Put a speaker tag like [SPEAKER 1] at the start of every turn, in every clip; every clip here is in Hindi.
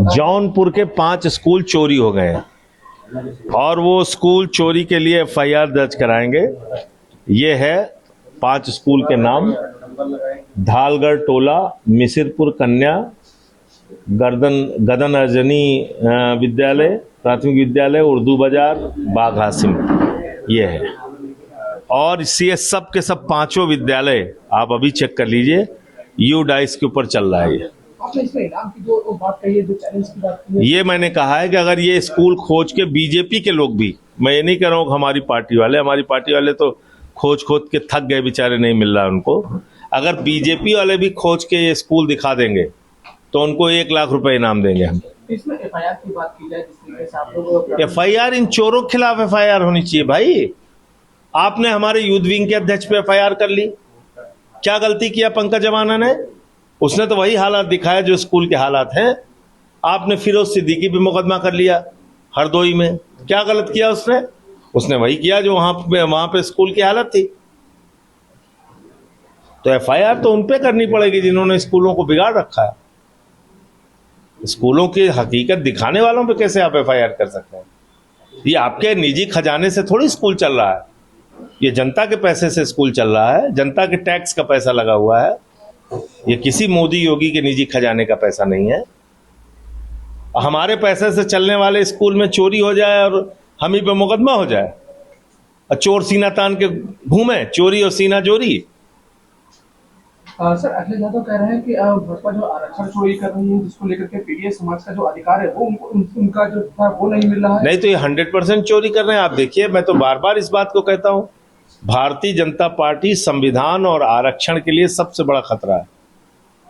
[SPEAKER 1] जौनपुर के 5 स्कूल चोरी हो गए हैं और वो स्कूल चोरी के लिए एफआईआर दर्ज कराएंगे। ये है 5 स्कूल के नाम: धालगढ़ टोला, मिसिरपुर कन्या, गदन अर्जनी विद्यालय, प्राथमिक विद्यालय, उर्दू बाजार, बाग हासिम, ये है। और ये सब के सब 5 विद्यालय आप अभी चेक कर लीजिए, यू डाइस के ऊपर चल रहा है ये।
[SPEAKER 2] आपने इसमें इनाम की जो बात कही है, जो चैलेंज की बात की है,
[SPEAKER 1] ये मैंने कहा है कि अगर ये स्कूल खोज के बीजेपी के लोग भी, मैं ये नहीं कह रहा हूँ हमारी पार्टी वाले तो खोज के थक गए बेचारे, नहीं मिल रहा उनको। अगर बीजेपी वाले भी खोज के ये स्कूल दिखा देंगे तो उनको 1 लाख रुपए इनाम देंगे हम।
[SPEAKER 2] इसमें एफआईआर की बात की जाए, जिस तरीके से आप लोग
[SPEAKER 1] एफआईआर इन चोरों के खिलाफ एफआईआर होनी चाहिए भाई। आपने हमारे यूथ विंग के अध्यक्ष पे एफआईआर कर ली, क्या गलती किया पंकज अमाना ने? उसने तो वही हालात दिखाया जो स्कूल के हालात हैं। आपने फिरोज सिद्दीकी पे मुकदमा कर लिया हरदोई में, क्या गलत किया उसने वही किया जो वहां पे स्कूल की हालत थी। तो एफआईआर तो उन पे करनी पड़ेगी जिन्होंने स्कूलों को बिगाड़ रखा है। स्कूलों की हकीकत दिखाने वालों पे कैसे आप एफआईआर कर सकते हैं? ये आपके निजी खजाने से थोड़ी स्कूल चल रहा है, ये जनता के पैसे से स्कूल चल रहा है, जनता के टैक्स का पैसा लगा हुआ है। ये किसी मोदी योगी के निजी खजाने का पैसा नहीं है। हमारे पैसे से चलने वाले स्कूल में चोरी हो जाए और हम ही पे मुकदमा हो जाए और चोर सीना तान के घूमे, चोरी और सीना चोरी।
[SPEAKER 2] सर, अखिलेश यादव कह रहे हैं कि भाजपा जो आरक्षण चोरी कर रही है, जिसको लेकर के पीडीएस समाज का जो अधिकार है वो उनका जो था वो नहीं मिल रहा है।
[SPEAKER 1] नहीं तो ये 100% चोरी कर रहे हैं। आप देखिए, मैं तो बार बार इस बात को कहता हूं, भारतीय जनता पार्टी संविधान और आरक्षण के लिए सबसे बड़ा खतरा है।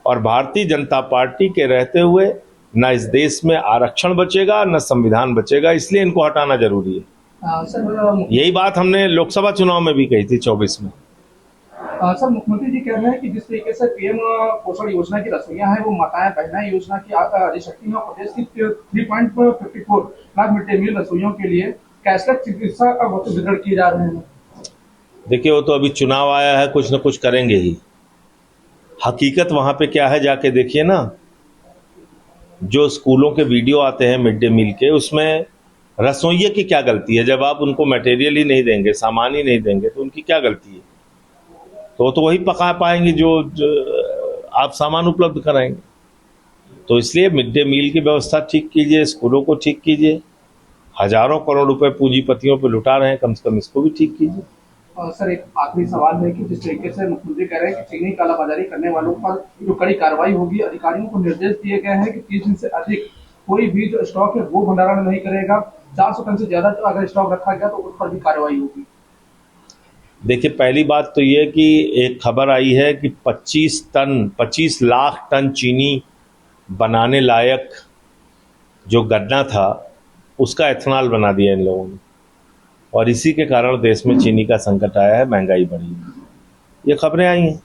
[SPEAKER 1] और भारतीय जनता पार्टी के रहते हुए न इस देश में आरक्षण बचेगा न संविधान बचेगा, इसलिए इनको हटाना जरूरी है।
[SPEAKER 2] सर,
[SPEAKER 1] यही बात हमने लोकसभा चुनाव में भी कही थी 24 में।
[SPEAKER 2] सर, मुख्यमंत्री जी कह रहे हैं कि जिस तरीके से पीएम पोषण योजना की रसोइयां है वो माताएं बहनाएं योजना की अधिशक्ति है, प्रदेश की 3.54 लाख मिड डे मील रसोइयों के लिए कैशलेस चिकित्सा वितरण किए जा रहे हैं।
[SPEAKER 1] देखिए, वो तो अभी चुनाव आया है, कुछ न कुछ करेंगे ही। हकीकत वहां पे क्या है जाके देखिए ना। जो स्कूलों के वीडियो आते हैं मिड डे मील के, उसमें रसोइये की क्या गलती है? जब आप उनको मटेरियल ही नहीं देंगे, सामान ही नहीं देंगे, तो उनकी क्या गलती है? तो वही पका पाएंगे जो आप सामान उपलब्ध कराएंगे। तो इसलिए मिड डे मील की व्यवस्था ठीक कीजिए, स्कूलों को ठीक कीजिए। हजारों करोड़ रुपए पूंजीपतियों पे लुटा रहे हैं, कम से कम इसको भी ठीक कीजिए।
[SPEAKER 2] सर, एक आखिरी सवाल है कि जिस तरीके से मुख्यमंत्री कह रहे हैं कि चीनी कालाबाजारी करने वालों पर जो कड़ी कार्रवाई होगी, अधिकारियों को निर्देश दिए गए हैं कि 30 दिन से अधिक कोई भी जो स्टॉक है वो भंडारण नहीं करेगा। 400 टन से ज्यादा जो अगर स्टॉक रखा गया तो उस पर भी कार्रवाई होगी।
[SPEAKER 1] देखिए, पहली बात तो ये कि एक खबर आई है कि 25 लाख टन चीनी बनाने लायक जो गन्ना था उसका एथेनॉल बना दिया इन लोगों ने, और इसी के कारण देश में चीनी का संकट आया है, महंगाई बढ़ी है। ये खबरें आई हैं।